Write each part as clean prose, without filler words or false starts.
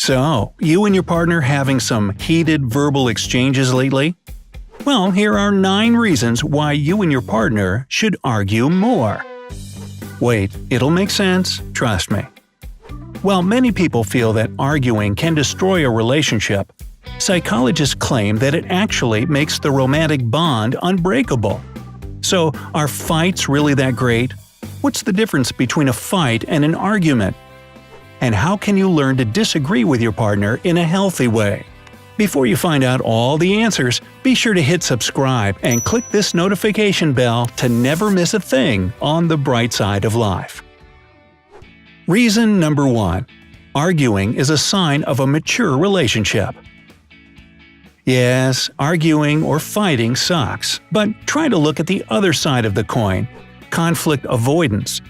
So, you and your partner having some heated verbal exchanges lately? Well, here are 9 reasons why you and your partner should argue more. Wait, it'll make sense, trust me. While many people feel that arguing can destroy a relationship, psychologists claim that it actually makes the romantic bond unbreakable. So, are fights really that great? What's the difference between a fight and an argument? And how can you learn to disagree with your partner in a healthy way? Before you find out all the answers, be sure to hit subscribe and click this notification bell to never miss a thing on the bright side of life. Reason number 1. Arguing is a sign of a mature relationship. Yes, arguing or fighting sucks, but try to look at the other side of the coin – conflict avoidance.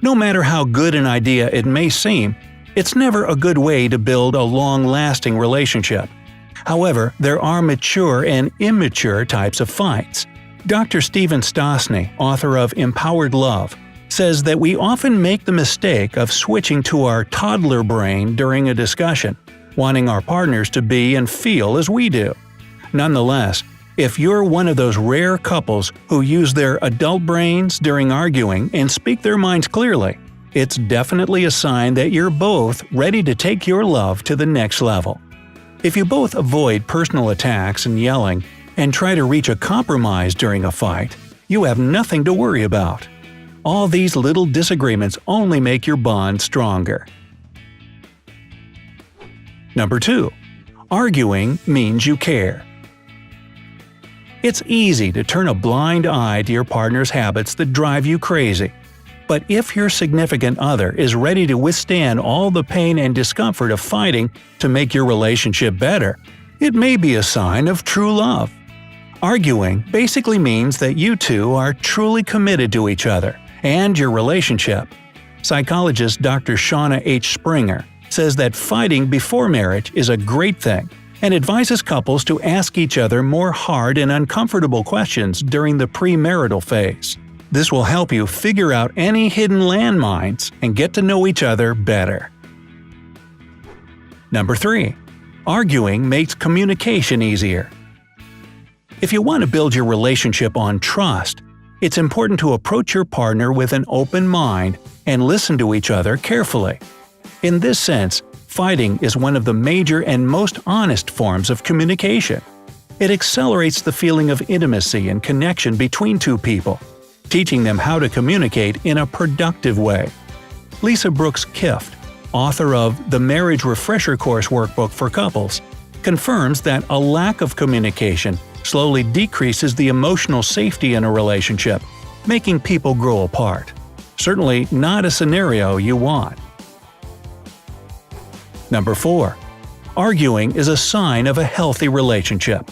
No matter how good an idea it may seem, it's never a good way to build a long-lasting relationship. However, there are mature and immature types of fights. Dr. Stephen Stosny, author of Empowered Love, says that we often make the mistake of switching to our toddler brain during a discussion, wanting our partners to be and feel as we do. Nonetheless, if you're one of those rare couples who use their adult brains during arguing and speak their minds clearly, it's definitely a sign that you're both ready to take your love to the next level. If you both avoid personal attacks and yelling, and try to reach a compromise during a fight, you have nothing to worry about. All these little disagreements only make your bond stronger. Number 2. Arguing means you care. It's easy to turn a blind eye to your partner's habits that drive you crazy. But if your significant other is ready to withstand all the pain and discomfort of fighting to make your relationship better, it may be a sign of true love. Arguing basically means that you two are truly committed to each other and your relationship. Psychologist Dr. Shauna H. Springer says that fighting before marriage is a great thing and advises couples to ask each other more hard and uncomfortable questions during the premarital phase. This will help you figure out any hidden landmines and get to know each other better. Number 3. Arguing makes communication easier. If you want to build your relationship on trust, it's important to approach your partner with an open mind and listen to each other carefully. In this sense, fighting is one of the major and most honest forms of communication. It accelerates the feeling of intimacy and connection between two people, teaching them how to communicate in a productive way. Lisa Brooks Kift, author of the Marriage Refresher Course Workbook for Couples, confirms that a lack of communication slowly decreases the emotional safety in a relationship, making people grow apart. Certainly not a scenario you want. Number 4. Arguing is a sign of a healthy relationship.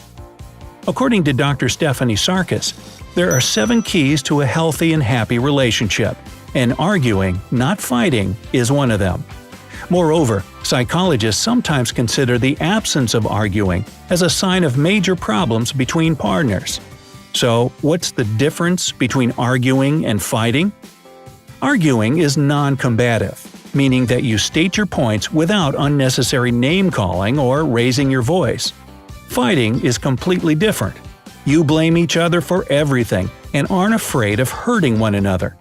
According to Dr. Stephanie Sarkis, there are 7 keys to a healthy and happy relationship, and arguing, not fighting, is one of them. Moreover, psychologists sometimes consider the absence of arguing as a sign of major problems between partners. So, what's the difference between arguing and fighting? Arguing is non-combative, meaning that you state your points without unnecessary name-calling or raising your voice. Fighting is completely different. You blame each other for everything and aren't afraid of hurting one another.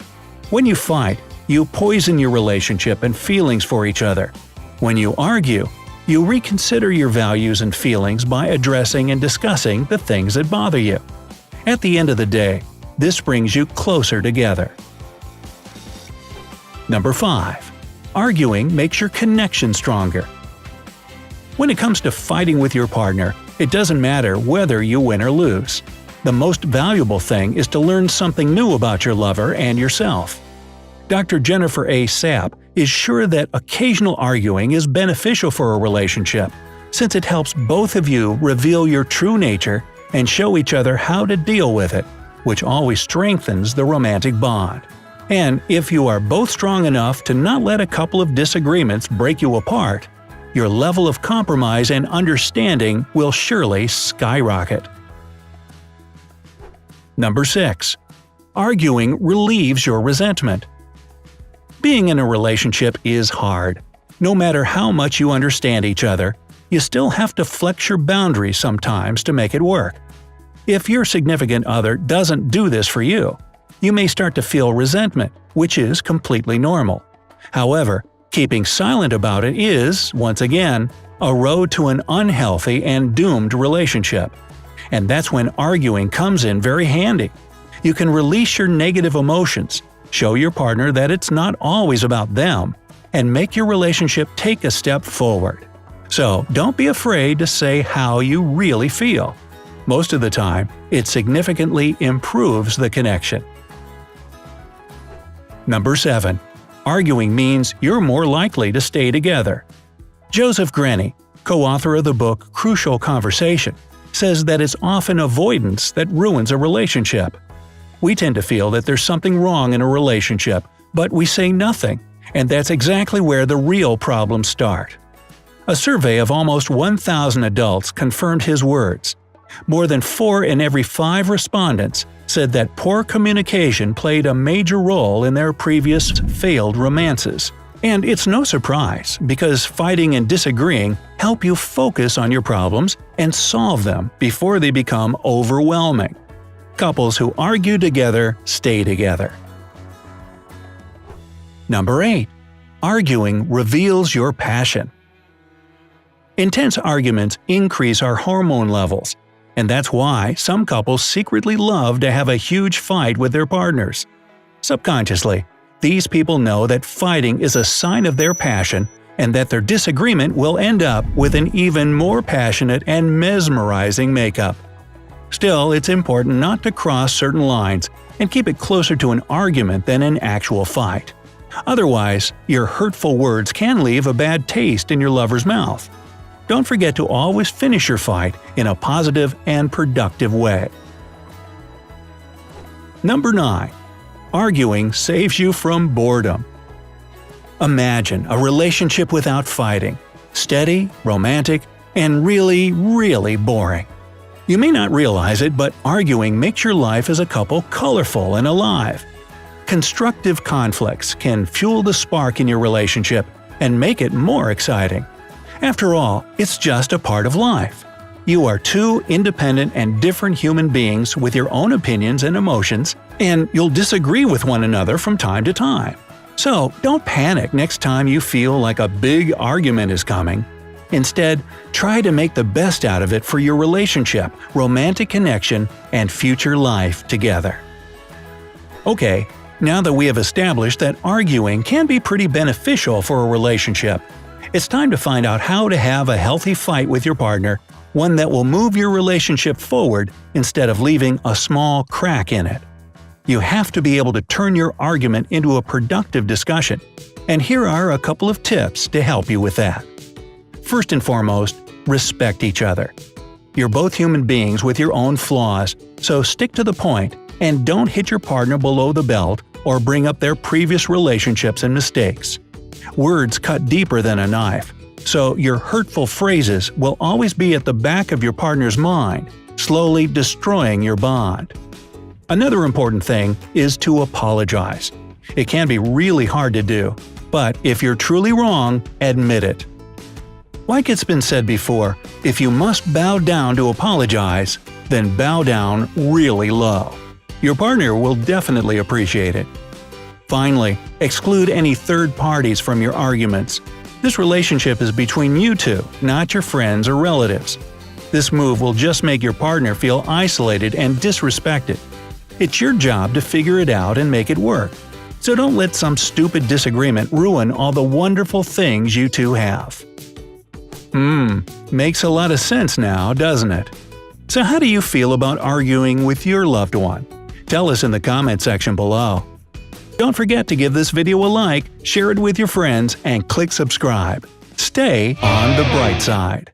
When you fight, you poison your relationship and feelings for each other. When you argue, you reconsider your values and feelings by addressing and discussing the things that bother you. At the end of the day, this brings you closer together. Number 5. Arguing makes your connection stronger. When it comes to fighting with your partner, it doesn't matter whether you win or lose. The most valuable thing is to learn something new about your lover and yourself. Dr. Jennifer A. Sapp is sure that occasional arguing is beneficial for a relationship, since it helps both of you reveal your true nature and show each other how to deal with it, which always strengthens the romantic bond. And if you are both strong enough to not let a couple of disagreements break you apart, your level of compromise and understanding will surely skyrocket. Number 6. Arguing relieves your resentment. Being in a relationship is hard. No matter how much you understand each other, you still have to flex your boundaries sometimes to make it work. If your significant other doesn't do this for you, you may start to feel resentment, which is completely normal. However, keeping silent about it is, once again, a road to an unhealthy and doomed relationship. And that's when arguing comes in very handy. You can release your negative emotions, show your partner that it's not always about them, and make your relationship take a step forward. So don't be afraid to say how you really feel. Most of the time, it significantly improves the connection. Number 7. Arguing means you're more likely to stay together. Joseph Grenny, co-author of the book Crucial Conversation, says that it's often avoidance that ruins a relationship. We tend to feel that there's something wrong in a relationship, but we say nothing, and that's exactly where the real problems start. A survey of almost 1,000 adults confirmed his words. More than 4 in every 5 respondents said that poor communication played a major role in their previous failed romances. And it's no surprise, because fighting and disagreeing help you focus on your problems and solve them before they become overwhelming. Couples who argue together stay together. Number 8. Arguing reveals your passion. Intense arguments increase our hormone levels, and that's why some couples secretly love to have a huge fight with their partners. Subconsciously, these people know that fighting is a sign of their passion and that their disagreement will end up with an even more passionate and mesmerizing makeup. Still, it's important not to cross certain lines and keep it closer to an argument than an actual fight. Otherwise, your hurtful words can leave a bad taste in your lover's mouth. Don't forget to always finish your fight in a positive and productive way. Number 9. Arguing saves you from boredom. Imagine a relationship without fighting. Steady, romantic, and really, really boring. You may not realize it, but arguing makes your life as a couple colorful and alive. Constructive conflicts can fuel the spark in your relationship and make it more exciting. After all, it's just a part of life. You are 2 independent and different human beings with your own opinions and emotions, and you'll disagree with one another from time to time. So don't panic next time you feel like a big argument is coming. Instead, try to make the best out of it for your relationship, romantic connection, and future life together. Okay, now that we have established that arguing can be pretty beneficial for a relationship, it's time to find out how to have a healthy fight with your partner, one that will move your relationship forward instead of leaving a small crack in it. You have to be able to turn your argument into a productive discussion, and here are a couple of tips to help you with that. First and foremost, respect each other. You're both human beings with your own flaws, so stick to the point and don't hit your partner below the belt or bring up their previous relationships and mistakes. Words cut deeper than a knife, so your hurtful phrases will always be at the back of your partner's mind, slowly destroying your bond. Another important thing is to apologize. It can be really hard to do, but if you're truly wrong, admit it. Like it's been said before, if you must bow down to apologize, then bow down really low. Your partner will definitely appreciate it. Finally, exclude any third parties from your arguments. This relationship is between you two, not your friends or relatives. This move will just make your partner feel isolated and disrespected. It's your job to figure it out and make it work. So don't let some stupid disagreement ruin all the wonderful things you two have. Makes a lot of sense now, doesn't it? So how do you feel about arguing with your loved one? Tell us in the comment section below. Don't forget to give this video a like, share it with your friends, and click subscribe. Stay on the bright side.